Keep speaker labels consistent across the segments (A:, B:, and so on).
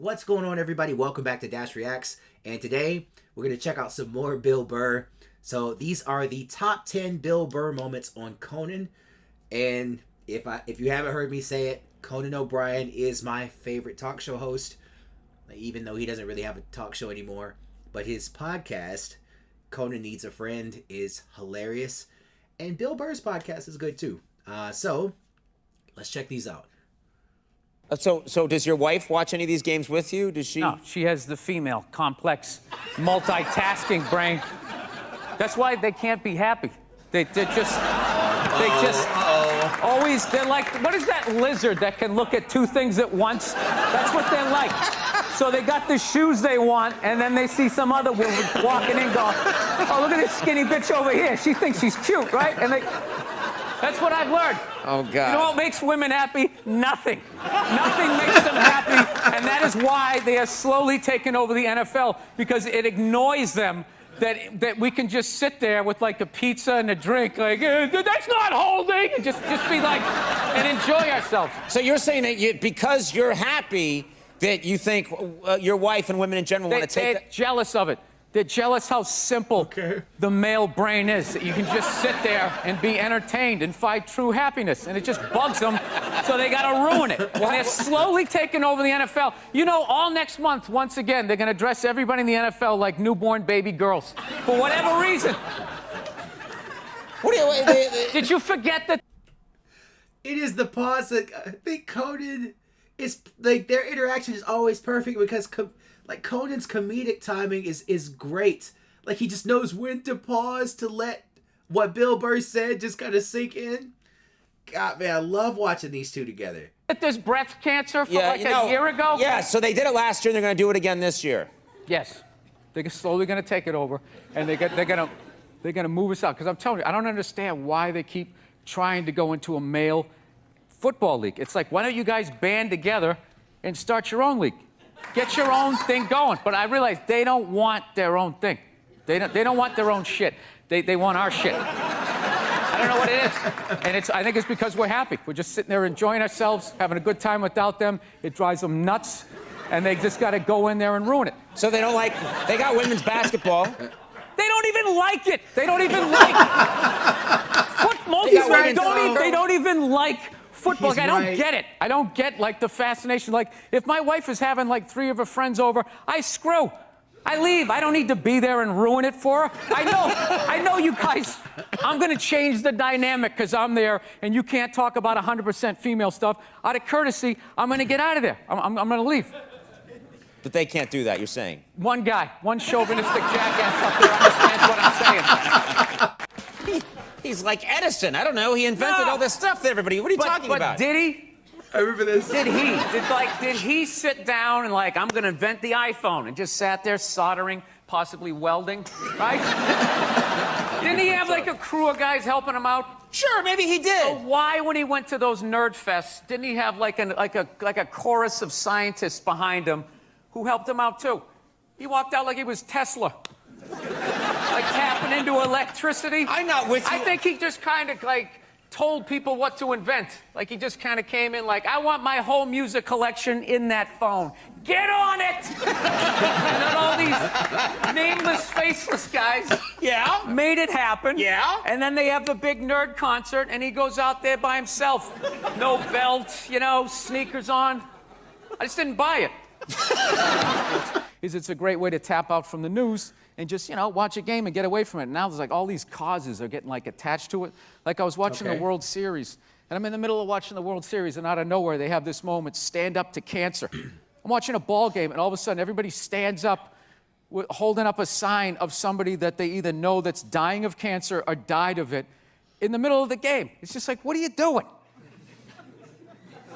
A: What's going on, everybody? Welcome back to Dash Reacts, and today we're going to check out some more Bill Burr. So these are the top 10 Bill Burr moments on Conan, and if you haven't heard me say it, Conan O'Brien is my favorite talk show host, even though he doesn't really have a talk show anymore. But his podcast, Conan Needs a Friend, is hilarious, and Bill Burr's podcast is good too. So let's check these out.
B: So does your wife watch any of these games with you? Does she?
C: No, she has the female, complex, multitasking brain. That's why they can't be happy. They're always, they're like, what is that lizard that can look at two things at once? That's what they're like. So they got the shoes they want, and then they see some other woman walking in going, oh, look at this skinny bitch over here. She thinks she's cute, right? And that's what I've learned.
B: Oh, God.
C: You know what makes women happy? Nothing. Nothing makes them happy, and that is why they are slowly taking over the NFL, because it annoys them that we can just sit there with, like, a pizza and a drink, like, that's not holding, and just be like, and enjoy ourselves.
B: So you're saying that because you're happy that you think your wife and women in general want to take that?
C: They're jealous of it. They're jealous how simple the male brain is, that you can just sit there and be entertained and find true happiness, and it just bugs them, so they gotta ruin it. And they're slowly taking over the NFL. You know, all next month, once again, they're gonna dress everybody in the NFL like newborn baby girls, for whatever reason. Did you forget that?
A: It is the pause that I think Conan is, like, their interaction is always perfect because Conan's comedic timing is great. Like, he just knows when to pause to let what Bill Burr said just kind of sink in. God, man, I love watching these two together.
C: There's breast cancer for a year ago?
B: Yeah, so they did it last year, and they're going to do it again this year.
C: Yes. They're slowly going to take it over, and they're going to move us out. Because I'm telling you, I don't understand why they keep trying to go into a male football league. It's like, why don't you guys band together and start your own league? Get your own thing going. But I realize they don't want their own thing. They don't want their own shit. They want our shit. I don't know what it is. And I think it's because we're happy. We're just sitting there enjoying ourselves, having a good time without them. It drives them nuts, and they just got to go in there and ruin it.
B: So they got women's basketball.
C: They don't even like it. They don't even like football. They don't even like football. Like, I don't get it. I don't get, like, the fascination. Like, if my wife is having, like, 3 of her friends over, I screw. I leave. I don't need to be there and ruin it for her. I know you guys. I'm going to change the dynamic because I'm there, and you can't talk about 100% female stuff. Out of courtesy, I'm going to get out of there. I'm going to leave.
B: But they can't do that, you're saying?
C: One guy, one chauvinistic jackass up there understands what I'm saying.
B: He's like Edison. I don't know. He invented all this stuff to everybody. What are you talking about?
C: But Diddy?
A: I remember this.
C: Did he sit down and, like, I'm going to invent the iPhone, and just sat there soldering, possibly welding, right? Didn't he have, like, a crew of guys helping him out?
B: Sure, maybe he did.
C: So why, when he went to those nerd fests, didn't he have, like a chorus of scientists behind him who helped him out, too? He walked out like he was Tesla. Like tapping into electricity.
B: I'm not with you.
C: I think he just kind of, like, told people what to invent. Like, he just kind of came in like, I want my whole music collection in that phone. Get on it! And then all these nameless, faceless guys made it happen.
B: Yeah.
C: And then they have the big nerd concert, and he goes out there by himself. No belt, sneakers on. I just didn't buy it. It's a great way to tap out from the news and just, watch a game and get away from it. Now there's, like, all these causes are getting, like, attached to it. Like, I was watching the World Series, and I'm in the middle of watching the World Series, and out of nowhere they have this moment, stand up to cancer. I'm watching a ball game, and all of a sudden everybody stands up holding up a sign of somebody that they either know that's dying of cancer or died of it in the middle of the game. It's just like, what are you doing?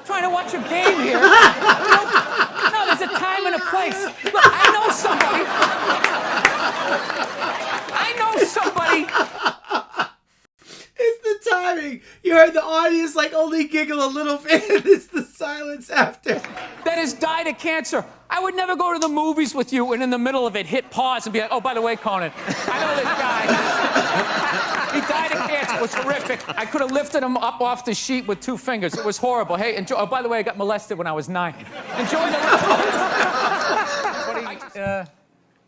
C: Trying to watch a game here. No, there's a time and a place. Look, I know somebody.
A: It's the timing. You heard the audience, like, only giggle a little bit. It's the silence after.
C: That has died of cancer. I would never go to the movies with you and in the middle of it hit pause and be like, oh, by the way, Conan, I know this guy. He died of cancer. It was horrific. I could have lifted him up off the sheet with 2 fingers. It was horrible. Hey, enjoy. Oh, by the way, I got molested when I was 9. Enjoy the rest.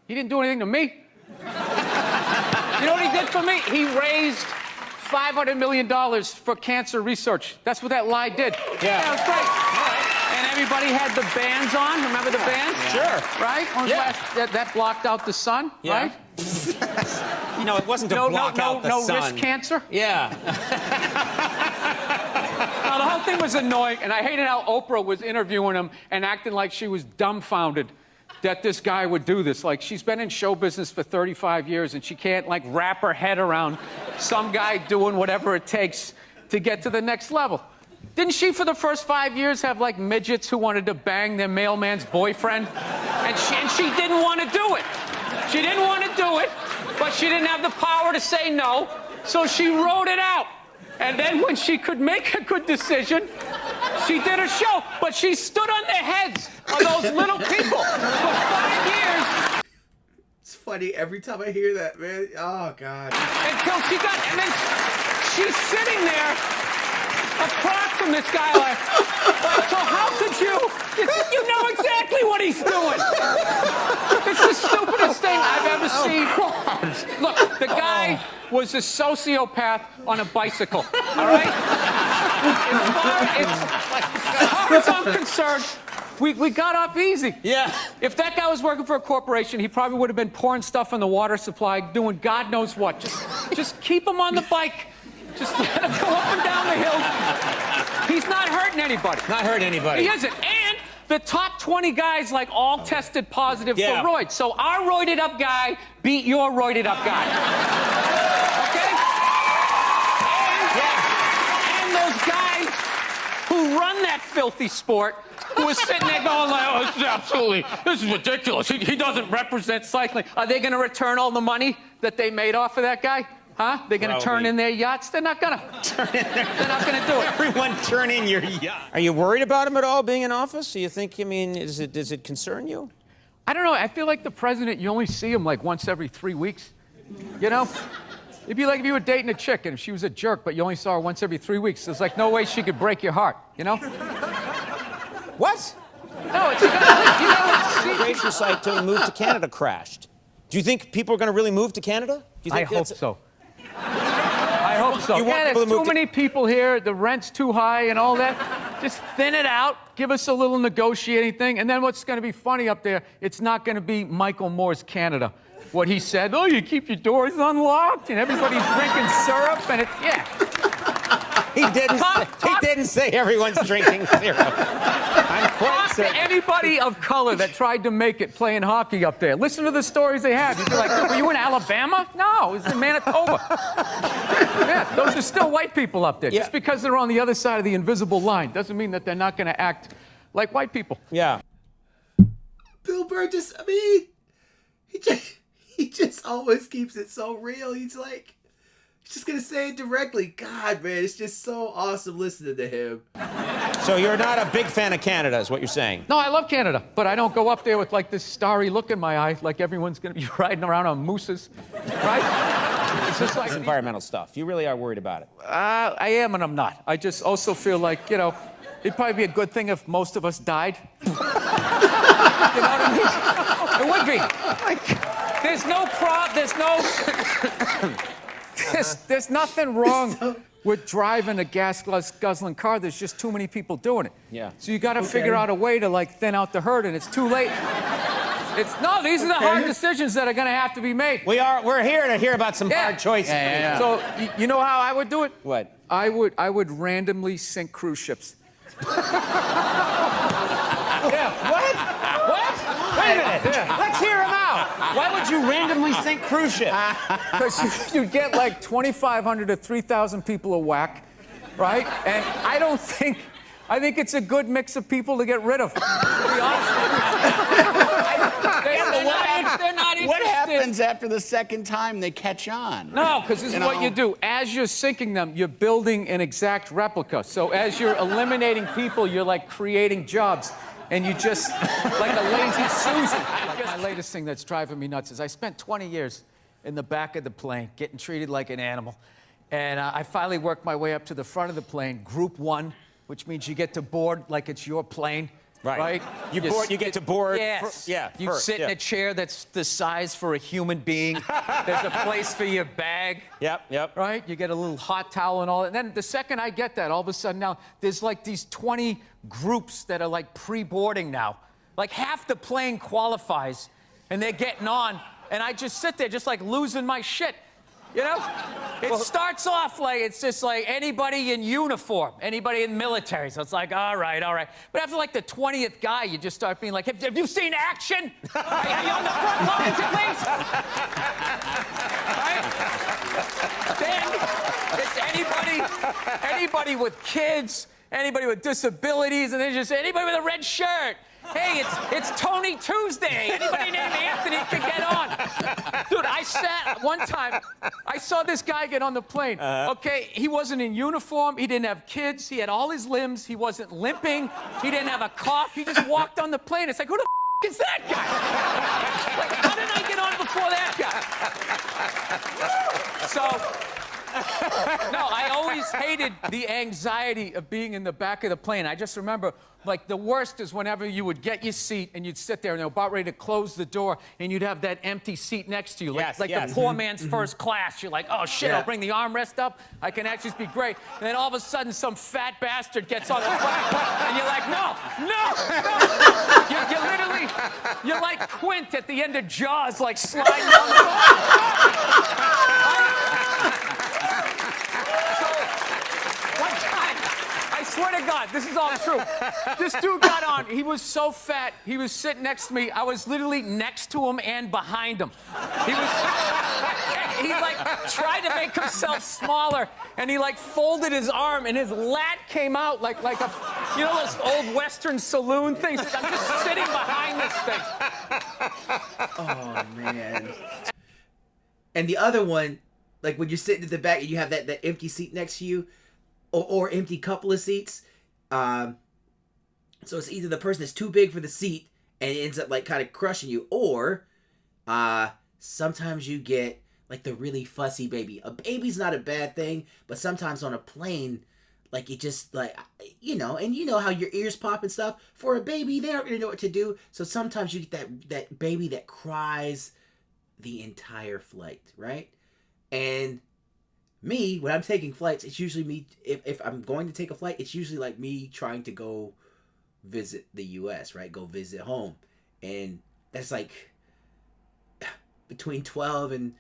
C: He didn't do anything to me. You know what he did for me? He raised $500 million for cancer research. That's what that lie did.
B: Yeah.
C: That was great. And everybody had the bands on. Remember the bands?
B: Sure.
C: Right? That blocked out the sun, right?
B: You know, it wasn't to block out the sun.
C: No wrist cancer.
B: Yeah.
C: Now, the whole thing was annoying, and I hated how Oprah was interviewing him and acting like she was dumbfounded that this guy would do this. Like, she's been in show business for 35 years, and she can't, like, wrap her head around some guy doing whatever it takes to get to the next level. Didn't she, for the first 5 years, have, like, midgets who wanted to bang their mailman's boyfriend? And she didn't want to do it. She didn't want to do it, but she didn't have the power to say no, so she wrote it out. And then when she could make a good decision, she did a show. But she stood on the heads of those little people for 5 years.
A: It's funny every time I hear that, man. Oh, God.
C: Until she got, and then she's sitting there across from this guy like, so how could you know exactly what he's doing. It's the stupidest thing I've ever seen. Look, the guy was a sociopath on a bicycle, all right? As far as I'm concerned, we got off easy.
B: Yeah.
C: If that guy was working for a corporation, he probably would have been pouring stuff in the water supply, doing God knows what. Just keep him on the bike. Just let him go up and down the hill. He's not hurting anybody.
B: Not hurting anybody.
C: He isn't. And the top 20 guys, like, all tested positive for roids. So our roided up guy beat your roided up guy. Okay? And those guys who run that filthy sport, who was sitting there going like, oh, this is ridiculous. He doesn't represent cycling. Are they going to return all the money that they made off of that guy? Huh? They're going to turn in their yachts? They're not going to. They're not going to do it.
B: Everyone turn in your yacht. Are you worried about him at all being in office? Do you think, does it concern you?
C: I don't know. I feel like the president, you only see him like once every 3 weeks. You know? It'd be like if you were dating a chick and if she was a jerk, but you only saw her once every 3 weeks. There's like no way she could break your heart, you know?
B: What?
C: No, it's, you gotta
B: Great your site to move to Canada crashed. Do you think people are going to really move to Canada? Do you think
C: I hope so. I hope so.
B: You want
C: Yeah,
B: people
C: there's
B: to move
C: too many people here. The rent's too high and all that. Just thin it out. Give us a little negotiating thing. And then what's going to be funny up there, it's not going to be Michael Moore's Canada. What he said, oh, you keep your doors unlocked and everybody's drinking syrup and it's, yeah.
B: He didn't say everyone's drinking syrup. I'm quite
C: Talk to
B: certain.
C: anybody of color that tried to make it playing hockey up there. Listen to the stories they have. You'd be like, were you in Alabama? No, it was in Manitoba. Yeah, those are still white people up there.
B: Yeah.
C: Just because they're on the other side of the invisible line doesn't mean that they're not going to act like white people.
B: Yeah.
A: Bill Burr he just always keeps it so real. He's just gonna say it directly. God, man, it's just so awesome listening to him.
B: So you're not a big fan of Canada, is what you're saying?
C: No, I love Canada, but I don't go up there with like this starry look in my eye, like everyone's going to be riding around on mooses, right? It's just like
B: It's environmental stuff. You really are worried about it.
C: I am and I'm not. I just also feel like, you know, it'd probably be a good thing if most of us died. You know what I mean? It would be. There's nothing wrong with driving a gas-guzzling car. There's just too many people doing it.
B: Yeah.
C: So you got to figure out a way to like thin out the herd, and it's too late. These are the hard decisions that are going to have to be made.
B: We're here to hear about some hard choices.
C: Yeah. So you know how I would do it?
B: What?
C: I would randomly sink cruise ships. Yeah.
B: What? Wait a minute.
C: Yeah.
B: Let's hear him out. Why would you randomly sink cruise ships?
C: Because you get like 2,500 to 3,000 people a whack, right? And I think it's a good mix of people to get rid of. To be honest with you. They're not interested.
D: What happens after the second time they catch on?
C: No, because this is what you do. As you're sinking them, you're building an exact replica. So as you're eliminating people, you're like creating jobs. And you just, like a lazy Susan. My latest thing that's driving me nuts is I spent 20 years in the back of the plane getting treated like an animal. And I finally worked my way up to the front of the plane, Group 1, which means you get to board like it's your plane. Right?
B: You get to board.
C: Yes. You
B: first,
C: sit in a chair that's the size for a human being. There's a place for your bag.
B: Yep.
C: Right? You get a little hot towel and all that. And then the second I get that, all of a sudden now, there's like these 20 groups that are like pre-boarding now. Like half the plane qualifies, and they're getting on, and I just sit there just like losing my shit. You know? It starts off like it's just like anybody in uniform, anybody in military. So it's like, all right. But after like the 20th guy, you just start being like, have you seen action? Are you on the front lines at least? Right? Then it's anybody with kids, anybody with disabilities, and then just anybody with a red shirt. Hey, it's Tony Tuesday. Anybody named Anthony can get on. Dude, one time, I saw this guy get on the plane. Okay, he wasn't in uniform. He didn't have kids. He had all his limbs. He wasn't limping. He didn't have a cough. He just walked on the plane. It's like, who the is that guy? Like, how did I get on before that guy? So... No, I always hated the anxiety of being in the back of the plane. I just remember, like, the worst is whenever you would get your seat and you'd sit there and they're about ready to close the door and you'd have that empty seat next to you. Like the poor man's first class. You're like, oh, shit, I'll bring the armrest up. I can actually be great. And then all of a sudden, some fat bastard gets on the plane and you're like, no. You're like Quint at the end of Jaws, like sliding down the I swear to God, this is all true. This dude got on. He was so fat. He was sitting next to me. I was literally next to him and behind him. He like tried to make himself smaller, and he like folded his arm, and his lat came out like a, you know those old Western saloon things? I'm just sitting behind this thing.
A: Oh man. And the other one, like when you're sitting at the back and you have that empty seat next to you, or empty couple of seats. So it's either the person that's too big for the seat and it ends up like kind of crushing you, or sometimes you get like the really fussy baby. A baby's not a bad thing, but sometimes on a plane, like it just like, you know, and you know how your ears pop and stuff. For a baby, they aren't gonna know what to do. So sometimes you get that baby that cries the entire flight, right? And me, when I'm taking flights, it's usually me, if I'm going to take a flight, it's usually like me trying to go visit the U.S., right? Go visit home. And that's like between 12 and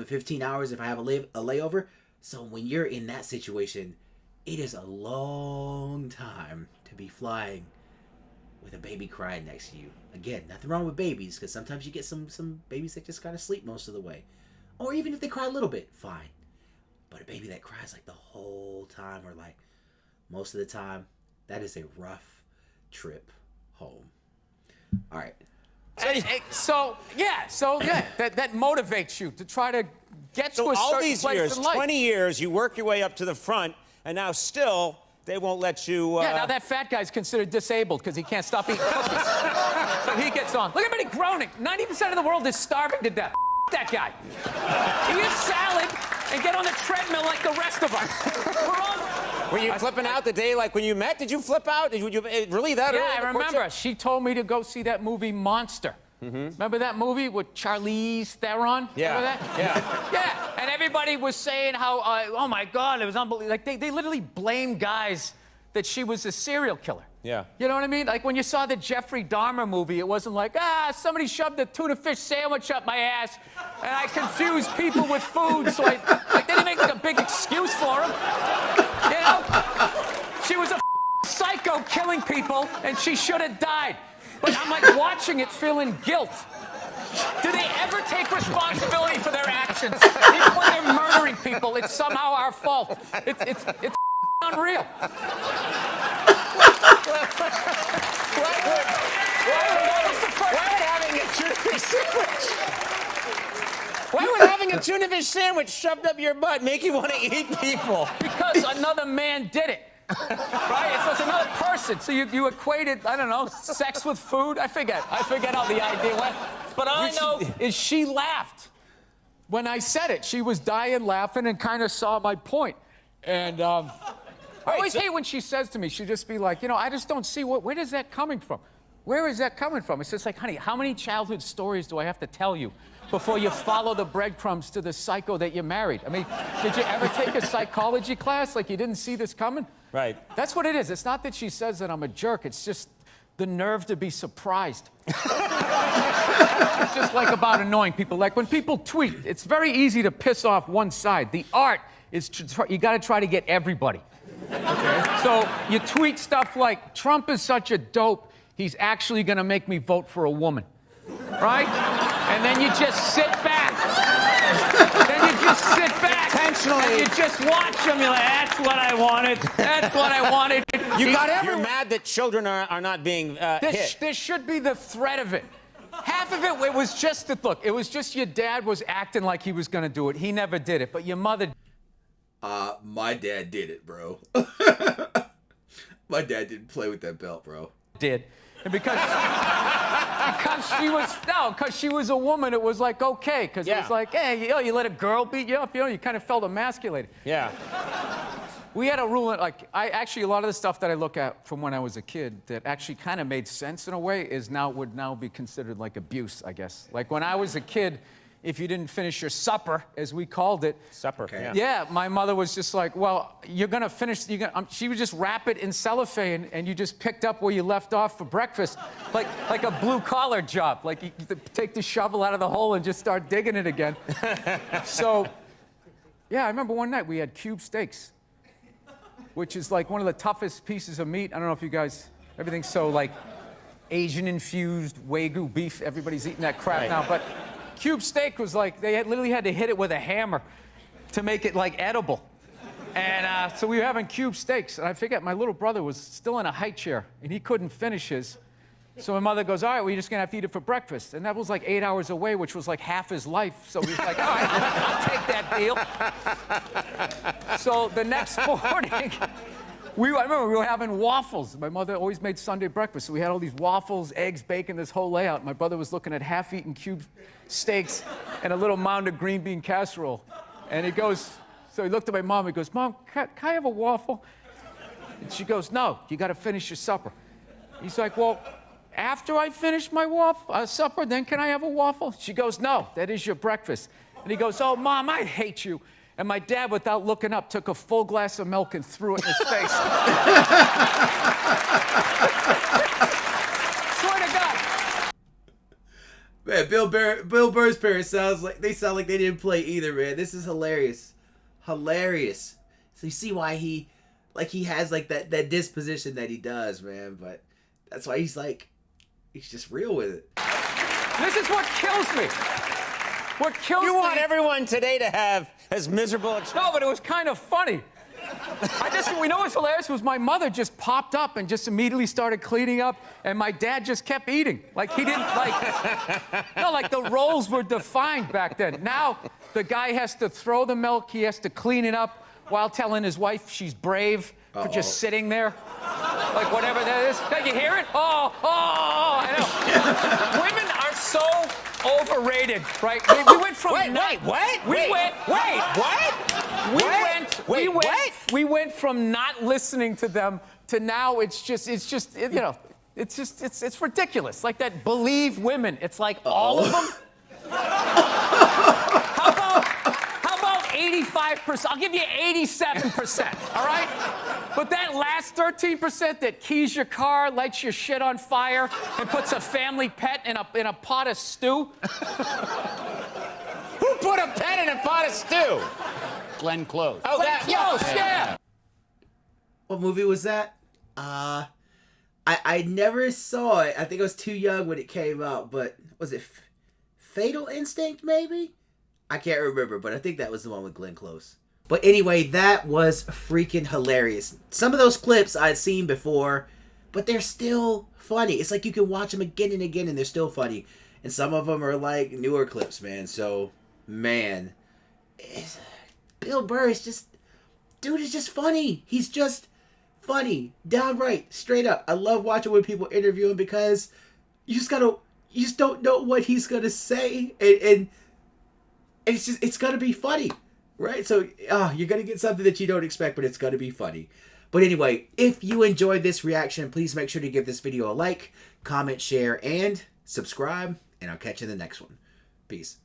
A: 15 hours if I have a layover. So when you're in that situation, it is a long time to be flying with a baby crying next to you. Again, nothing wrong with babies, because sometimes you get some babies that just kind of sleep most of the way. Or even if they cry a little bit, fine. But a baby that cries like the whole time, or like most of the time, that is a rough trip home. All right.
C: So that motivates you to try to get to a certain
B: all these
C: place
B: years,
C: in life.
B: 20 years, you work your way up to the front, and now still they won't let you.
C: Yeah, now that fat guy's considered disabled because he can't stop eating cookies. So he gets on. Look at everybody groaning. 90% of the world is starving to death. That guy. Eat a salad and get on the treadmill like the rest of us.
B: Were you flipping out the day like when you met? Did you flip out? Did you really that early?
C: Yeah, I remember. She told me to go see that movie Monster. Remember that movie with Charlize Theron?
B: Yeah.
C: Remember that?
B: Yeah.
C: Yeah. And everybody was saying how, oh my God, it was unbelievable. Like they literally blamed guys that she was a serial killer.
B: Yeah.
C: You know what I mean? Like when you saw the Jeffrey Dahmer movie, it wasn't like, somebody shoved a tuna fish sandwich up my ass and I confused people with food, so they didn't make like a big excuse for him. You know? She was a psycho killing people and she should have died. But I'm like watching it feeling guilt. Do they ever take responsibility for their actions? Even when they're murdering people, it's somehow our fault. It's unreal.
B: Why would having a tuna fish sandwich shoved up your butt make you want to eat people?
C: Because another man did it. Right? So it's another person. So you equated, I don't know, sex with food? I forget how the idea went. But all I know is she laughed when I said it. She was dying laughing and kind of saw my point. And I always hate when she says to me, she'll just be like, I just don't see where does that coming from? Where is that coming from? It's just like, honey, how many childhood stories do I have to tell you before you follow the breadcrumbs to the psycho that you married? I mean, did you ever take a psychology class like you didn't see this coming?
B: Right.
C: That's what it is. It's not that she says that I'm a jerk. It's just the nerve to be surprised. It's just like about annoying people. Like when people tweet, it's very easy to piss off one side. The art is you got to try to get everybody. Okay? So you tweet stuff like, Trump is such a dope, he's actually going to make me vote for a woman. Right? And then you just sit back.
B: Intentionally.
C: And you just watch them. You're like, that's what I wanted. That's what I wanted.
B: You're mad that children are not being hit.
C: There should be the threat of it. Half of it was just it was just your dad was acting like he was going to do it. He never did it. But your mother...
A: My dad did it, bro. My dad didn't play with that belt, bro.
C: Did. And because she was a woman, it was like, okay. Because it was like, hey, you let a girl beat you up, you kind of felt emasculated.
B: Yeah.
C: We had a rule, a lot of the stuff that I look at from when I was a kid that actually kind of made sense in a way would now be considered like abuse, I guess. Like when I was a kid, if you didn't finish your supper, as we called it.
B: Supper,
A: okay.
C: Yeah, my mother was just like, well, you're going to finish, she would just wrap it in cellophane and you just picked up where you left off for breakfast, like a blue-collar job. Like you take the shovel out of the hole and just start digging it again. So, yeah, I remember one night we had cube steaks, which is like one of the toughest pieces of meat. I don't know if you guys, everything's so like Asian-infused Wagyu beef. Everybody's eating that crap now, but cube steak was like, they literally had to hit it with a hammer to make it like edible. And so we were having cube steaks, and I forget, my little brother was still in a high chair, and he couldn't finish his. So my mother goes, all right, well, you're just gonna have to eat it for breakfast. And that was like 8 hours away, which was like half his life. So we was like, all right, I'll take that deal. So the next morning, I remember we were having waffles. My mother always made Sunday breakfast, so we had all these waffles, eggs, bacon, this whole layout. My brother was looking at half-eaten cube steaks and a little mound of green bean casserole. And he goes, so he looked at my mom, he goes, Mom, can I have a waffle? And she goes, no, you gotta finish your supper. He's like, well, after I finish my supper, then can I have a waffle? She goes, no, that is your breakfast. And he goes, oh, Mom, I hate you. And my dad, without looking up, took a full glass of milk and threw it in his face. Swear to God.
A: Man, Bill Burr's parents sound like they didn't play either, man. This is hilarious. Hilarious. So you see why he has like that disposition that he does, man. But that's why he's just real with it.
C: This is what kills me. What kills me.
B: You want everyone today to have as miserable.
C: No, but it was kind of funny. We know what's hilarious was my mother just popped up and just immediately started cleaning up, and my dad just kept eating. Like he didn't like the roles were defined back then. Now the guy has to throw the milk, he has to clean it up while telling his wife she's brave for just sitting there. Like whatever that is. Can you hear it? Oh, I know. Women are so overrated, right? We went from We went from not listening to them to now it's ridiculous. Like that believe women. It's like all of them. How about 85%? I'll give you 87%, all right? But that last 13% that keys your car, lights your shit on fire, and puts a family pet in a pot of stew.
B: Who put a pet in a pot of stew?
D: Glenn Close.
B: Oh,
C: Glenn Close, yeah.
A: What movie was that? I never saw it. I think I was too young when it came out. But was it Fatal Instinct? Maybe. I can't remember, but I think that was the one with Glenn Close. But anyway, that was freaking hilarious. Some of those clips I'd seen before, but they're still funny. It's like you can watch them again and again, and they're still funny. And some of them are like newer clips, man. So, man, Bill Burr is just, dude is just funny. He's just funny, downright, straight up. I love watching when people interview him because you just don't know what he's gonna say, and it's gonna be funny. Right, so you're gonna get something that you don't expect, but it's gonna be funny. But anyway, if you enjoyed this reaction, please make sure to give this video a like, comment, share, and subscribe. And I'll catch you in the next one. Peace.